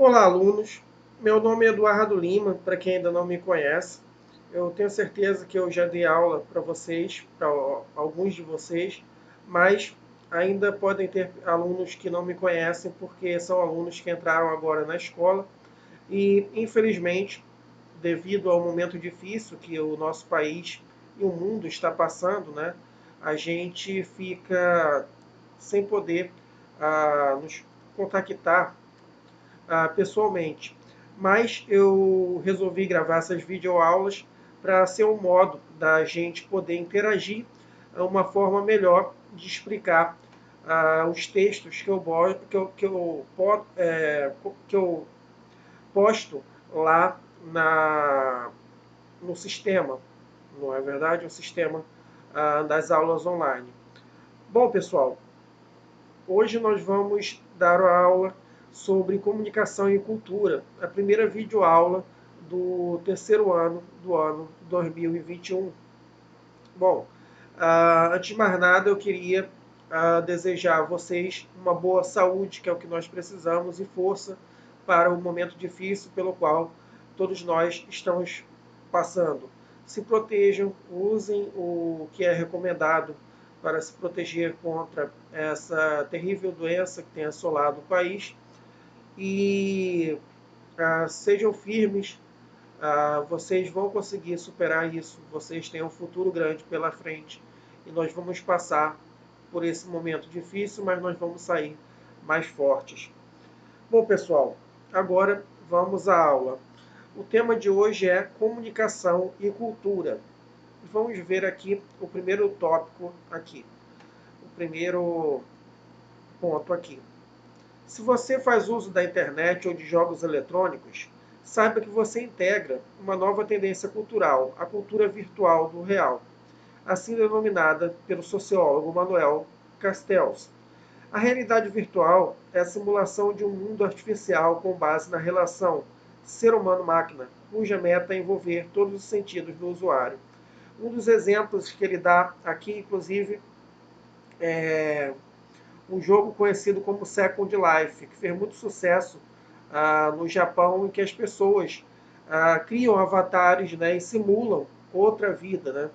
Olá, alunos. Meu nome é Eduardo Lima, para quem ainda não me conhece. Eu tenho certeza que eu já dei aula para vocês, para alguns de vocês, mas ainda podem ter alunos que não me conhecem, porque são alunos que entraram agora na escola e, infelizmente, devido ao momento difícil que o nosso país e o mundo está passando, né, a gente fica sem poder nos contactar pessoalmente. Mas eu resolvi gravar essas videoaulas para ser um modo da gente poder interagir, uma forma melhor de explicar os textos que eu posto lá no sistema, não é verdade? O sistema das aulas online. Bom, pessoal, hoje nós vamos dar a aula sobre comunicação e cultura, a primeira videoaula do terceiro ano 2021. Bom, antes de mais nada, eu queria desejar a vocês uma boa saúde, que é o que nós precisamos, e força para o momento difícil pelo qual todos nós estamos passando. Se protejam, usem o que é recomendado para se proteger contra essa terrível doença que tem assolado o país e sejam firmes. Vocês vão conseguir superar isso. Vocês têm um futuro grande pela frente e nós vamos passar por esse momento difícil, mas nós vamos sair mais fortes. Bom, pessoal, agora vamos à aula. O tema de hoje é comunicação e cultura. Vamos ver aqui o primeiro tópico aqui, o primeiro ponto aqui. Se você faz uso da internet ou de jogos eletrônicos, saiba que você integra uma nova tendência cultural, a cultura virtual do real, assim denominada pelo sociólogo Manuel Castells. A realidade virtual é a simulação de um mundo artificial com base na relação ser humano-máquina, cuja meta é envolver todos os sentidos do usuário. Um dos exemplos que ele dá aqui, inclusive, é um jogo conhecido como Second Life, que fez muito sucesso no Japão, em que as pessoas criam avatares, né, e simulam outra vida. Né?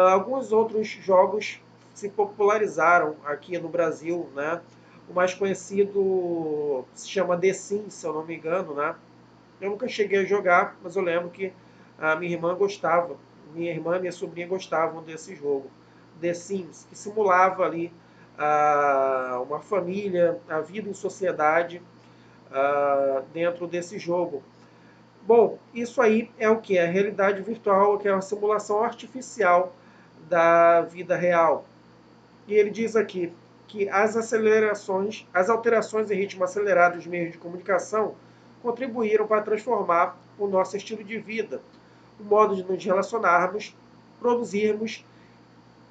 Alguns outros jogos se popularizaram aqui no Brasil. Né? O mais conhecido se chama The Sims, se eu não me engano. Né? Eu nunca cheguei a jogar, mas eu lembro que a minha irmã gostava. Minha irmã e minha sobrinha gostavam desse jogo, The Sims, que simulava ali uma família, a vida em sociedade dentro desse jogo. Bom, isso aí é o que? É a realidade virtual, que é uma simulação artificial da vida real. E ele diz aqui que as alterações em ritmo acelerado dos meios de comunicação contribuíram para transformar o nosso estilo de vida, o modo de nos relacionarmos, produzirmos,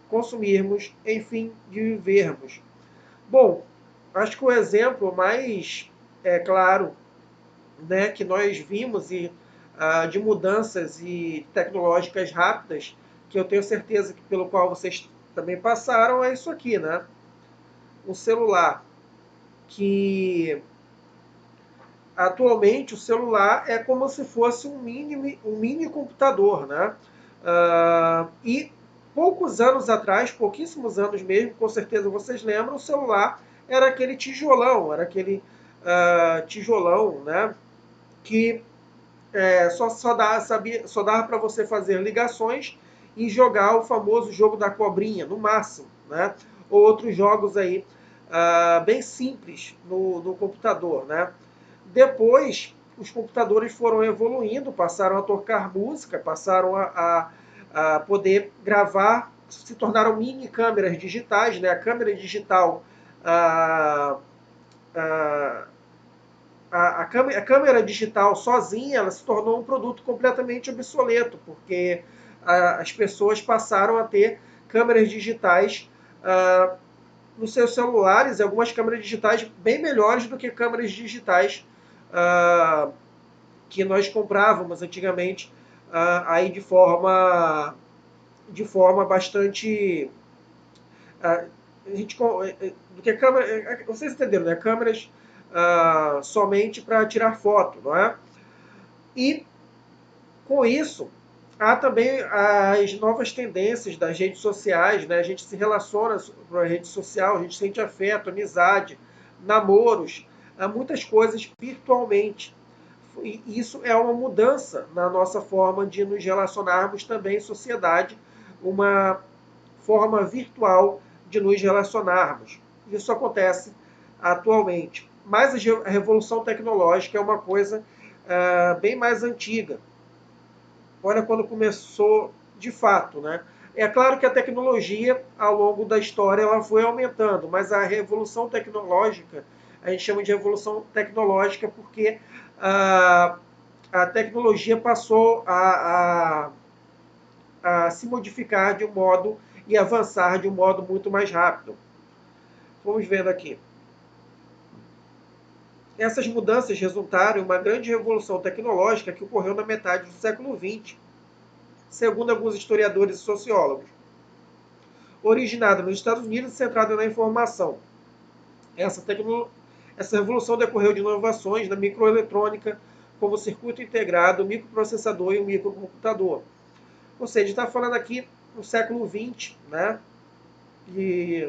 consumirmos, enfim, de vivermos. Bom, acho que o exemplo mais claro, né, que nós vimos de mudanças e tecnológicas rápidas, que eu tenho certeza que pelo qual vocês também passaram, é isso aqui, né? Um celular que atualmente o celular é como se fosse um mini computador, né? E poucos anos atrás, pouquíssimos anos mesmo, com certeza vocês lembram, o celular era aquele tijolão, era aquele tijolão, né? Que só dava para você fazer ligações e jogar o famoso jogo da cobrinha, no máximo, né? Ou outros jogos aí bem simples no computador, né? Depois, os computadores foram evoluindo, passaram a tocar música, passaram a poder gravar, se tornaram mini câmeras digitais, né? A câmera digital ah, ah, a câmera digital sozinha ela se tornou um produto completamente obsoleto, porque as pessoas passaram a ter câmeras digitais nos seus celulares, algumas câmeras digitais bem melhores do que câmeras digitais que nós comprávamos antigamente aí de forma bastante a gente, do que câmera, vocês entenderam, né? Câmeras somente para tirar foto, não é? E com isso, há também as novas tendências das redes sociais, né? A gente se relaciona com a rede social, a gente sente afeto, amizade, namoros, muitas coisas virtualmente. E isso é uma mudança na nossa forma de nos relacionarmos também em sociedade, uma forma virtual de nos relacionarmos. Isso acontece atualmente. Mas a revolução tecnológica é uma coisa bem mais antiga. Olha quando começou de fato, né? É claro que a tecnologia, ao longo da história, ela foi aumentando, mas a revolução tecnológica, a gente chama de revolução tecnológica porque a tecnologia passou a se modificar de um modo e avançar de um modo muito mais rápido. Vamos vendo aqui. Essas mudanças resultaram em uma grande revolução tecnológica que ocorreu na metade do século XX, segundo alguns historiadores e sociólogos. Originada nos Estados Unidos e centrada na informação. Essa revolução decorreu de inovações na microeletrônica, como o circuito integrado, o microprocessador e o microcomputador. Ou seja, está falando aqui no século XX, né? E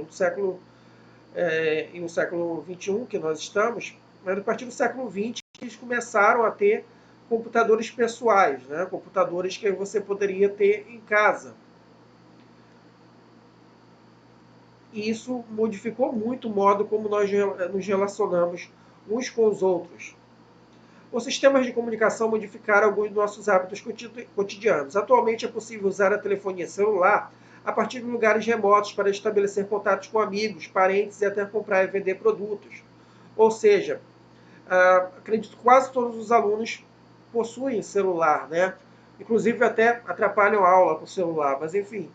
no século XXI que nós estamos, mas a partir do século XX que eles começaram a ter computadores pessoais, né? Computadores que você poderia ter em casa. E isso modificou muito o modo como nós nos relacionamos uns com os outros. Os sistemas de comunicação modificaram alguns dos nossos hábitos cotidianos. Atualmente é possível usar a telefonia celular a partir de lugares remotos para estabelecer contatos com amigos, parentes e até comprar e vender produtos. Ou seja, acredito que quase todos os alunos possuem celular, né? Inclusive até atrapalham a aula com o celular, mas enfim.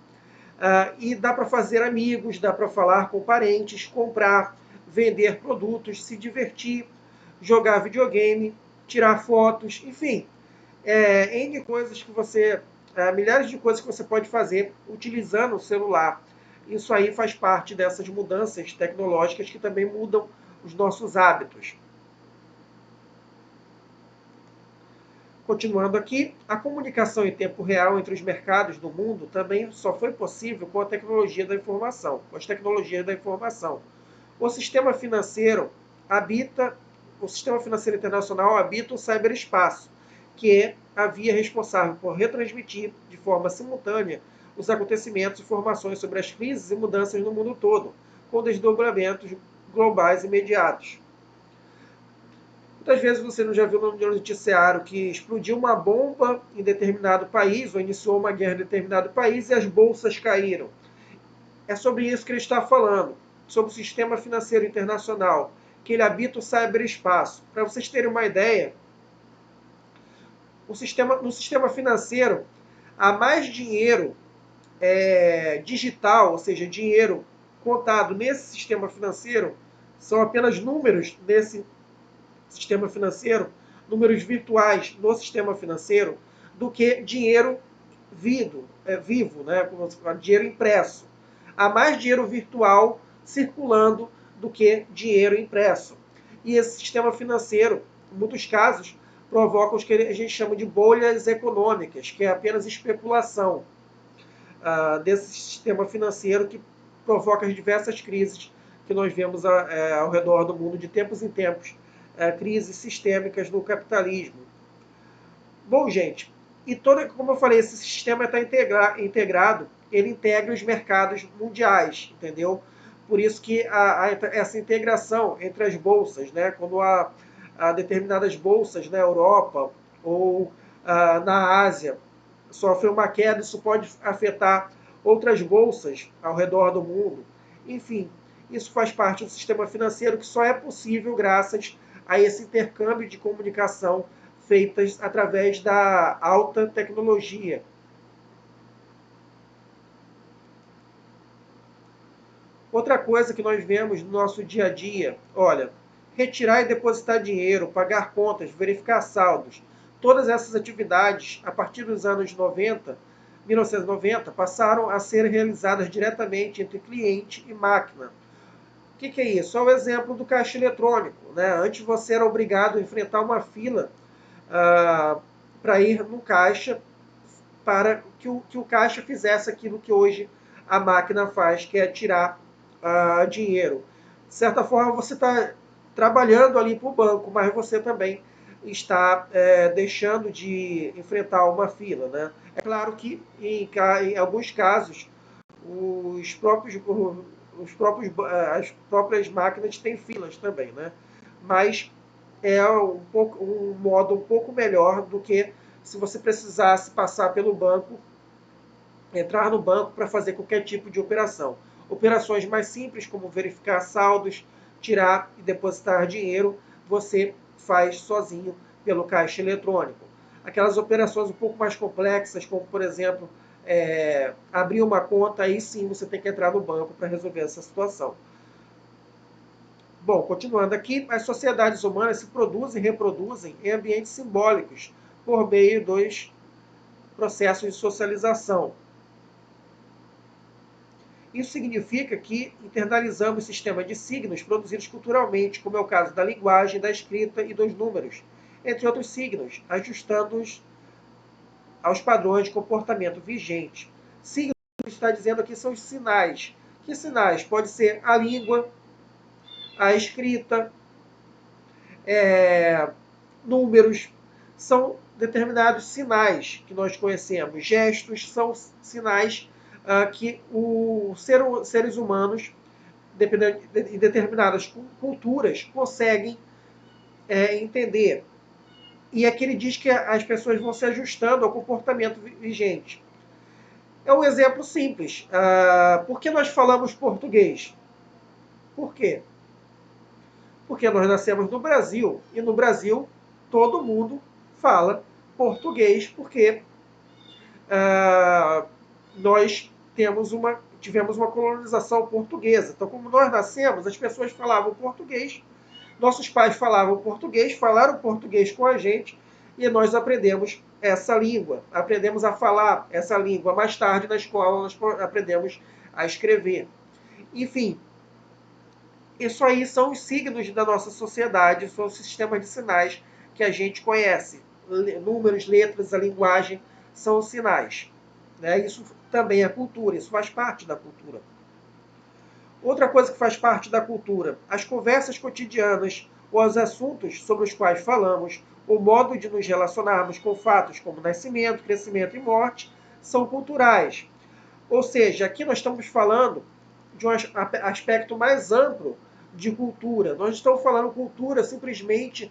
E dá para fazer amigos, dá para falar com parentes, comprar, vender produtos, se divertir, jogar videogame, tirar fotos, enfim. N coisas que você. Milhares de coisas que você pode fazer utilizando o celular. Isso aí faz parte dessas mudanças tecnológicas que também mudam os nossos hábitos. Continuando aqui, a comunicação em tempo real entre os mercados do mundo também só foi possível com a tecnologia da informação, com as tecnologias da informação. O sistema financeiro o sistema financeiro internacional habita o ciberespaço, que é a via responsável por retransmitir de forma simultânea os acontecimentos e informações sobre as crises e mudanças no mundo todo, com desdobramentos globais imediatos. Muitas vezes você não já viu no noticiário que explodiu uma bomba em determinado país, ou iniciou uma guerra em determinado país e as bolsas caíram. É sobre isso que ele está falando, sobre o sistema financeiro internacional, que ele habita o ciberespaço. Para vocês terem uma ideia, no sistema financeiro, há mais dinheiro digital, ou seja, dinheiro contado nesse sistema financeiro, são apenas números nesse sistema financeiro, números virtuais no sistema financeiro, do que dinheiro vivo, né? Dinheiro impresso. Há mais dinheiro virtual circulando do que dinheiro impresso. E esse sistema financeiro, em muitos casos, provoca o que a gente chama de bolhas econômicas, que é apenas especulação desse sistema financeiro que provoca as diversas crises que nós vemos ao redor do mundo de tempos em tempos, crises sistêmicas no capitalismo. Bom, gente, como eu falei, esse sistema está integrado, ele integra os mercados mundiais, entendeu? Por isso que essa integração entre as bolsas, né, quando há determinadas bolsas na Europa ou na Ásia sofrem uma queda, isso pode afetar outras bolsas ao redor do mundo. Enfim, isso faz parte do sistema financeiro que só é possível graças a esse intercâmbio de comunicação feitas através da alta tecnologia. Outra coisa que nós vemos no nosso dia a dia, olha, retirar e depositar dinheiro, pagar contas, verificar saldos, todas essas atividades, a partir dos anos 1990, passaram a ser realizadas diretamente entre cliente e máquina. que é isso? É o exemplo do caixa eletrônico, né? Antes você era obrigado a enfrentar uma fila para ir no caixa para que o caixa fizesse aquilo que hoje a máquina faz, que é tirar dinheiro. De certa forma, você está trabalhando ali para o banco, mas você também está deixando de enfrentar uma fila, né? É claro que em alguns casos os próprios, as próprias máquinas têm filas também, né? Mas é um modo um pouco melhor do que se você precisasse passar pelo banco, entrar no banco para fazer qualquer tipo de operação. Operações mais simples, como verificar saldos, tirar e depositar dinheiro, você faz sozinho pelo caixa eletrônico. Aquelas operações um pouco mais complexas, como por exemplo, abrir uma conta, aí sim você tem que entrar no banco para resolver essa situação. Bom, continuando aqui, as sociedades humanas se produzem e reproduzem em ambientes simbólicos por meio dos processos de socialização. Isso significa que internalizamos sistemas de signos produzidos culturalmente, como é o caso da linguagem, da escrita e dos números, entre outros signos, ajustando-os aos padrões de comportamento vigentes. Signos está dizendo aqui são os sinais. Que sinais? Pode ser a língua, a escrita, números, são determinados sinais que nós conhecemos. Gestos são sinais que seres humanos, em determinadas culturas, conseguem entender. E aqui ele diz que as pessoas vão se ajustando ao comportamento vigente. É um exemplo simples. Por que nós falamos português? Por quê? Porque nós nascemos no Brasil, e no Brasil todo mundo fala português, porque nós tivemos uma colonização portuguesa. Então, como nós nascemos, as pessoas falavam português, nossos pais falavam português, falaram português com a gente, e nós aprendemos essa língua. Aprendemos a falar essa língua. Mais tarde, na escola, nós aprendemos a escrever. Enfim, isso aí são os signos da nossa sociedade, são os sistemas de sinais que a gente conhece. Números, letras, a linguagem são os sinais. Né? Isso também é cultura, isso faz parte da cultura. Outra coisa que faz parte da cultura, as conversas cotidianas ou os assuntos sobre os quais falamos, o modo de nos relacionarmos com fatos como nascimento, crescimento e morte, são culturais. Ou seja, aqui nós estamos falando de um aspecto mais amplo de cultura. Nós estamos falando cultura simplesmente,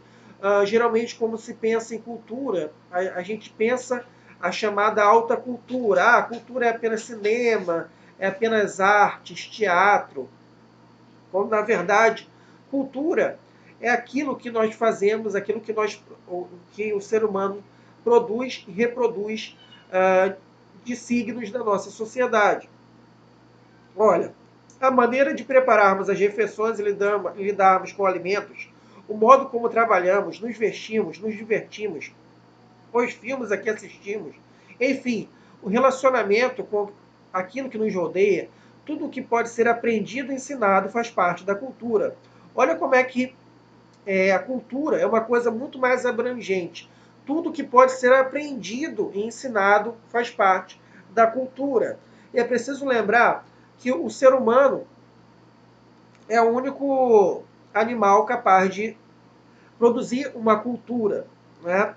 geralmente, como se pensa em cultura, a gente pensa a chamada alta cultura. A cultura é apenas cinema, é apenas artes, teatro. Quando, na verdade, cultura é aquilo que nós fazemos, aquilo que o ser humano produz e reproduz de signos da nossa sociedade. Olha, a maneira de prepararmos as refeições e lidarmos com alimentos, o modo como trabalhamos, nos vestimos, nos divertimos, os filmes a que assistimos, enfim, o relacionamento com aquilo que nos rodeia, tudo o que pode ser aprendido e ensinado faz parte da cultura. Olha como é que a cultura é uma coisa muito mais abrangente. Tudo que pode ser aprendido e ensinado faz parte da cultura. E é preciso lembrar que o ser humano é o único animal capaz de produzir uma cultura, né?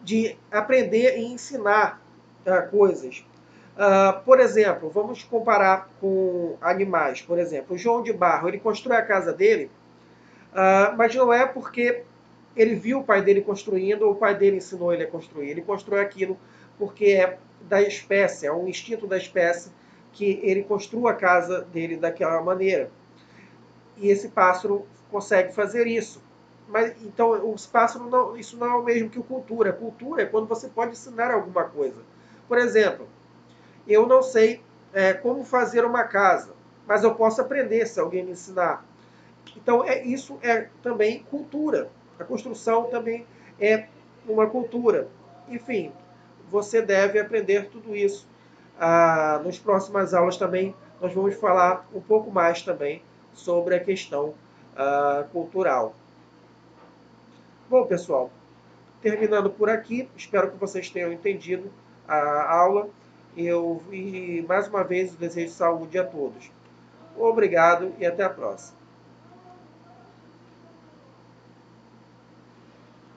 De aprender e ensinar coisas. Por exemplo, vamos comparar com animais. Por exemplo, o João de Barro, ele constrói a casa dele, mas não é porque ele viu o pai dele construindo ou o pai dele ensinou ele a construir. Ele constrói aquilo porque é da espécie, é um instinto da espécie que ele construa a casa dele daquela maneira. E esse pássaro consegue fazer isso. Mas então os pássaros não, isso não é o mesmo que o cultura. Cultura é quando você pode ensinar alguma coisa. Por exemplo, eu não sei como fazer uma casa, mas eu posso aprender se alguém me ensinar. Então isso é também cultura. A construção também é uma cultura. Enfim, você deve aprender tudo isso. Nas próximas aulas também nós vamos falar um pouco mais também sobre a questão cultural. Bom, pessoal, terminando por aqui, espero que vocês tenham entendido a aula. E mais uma vez desejo saúde a todos. Obrigado e até a próxima.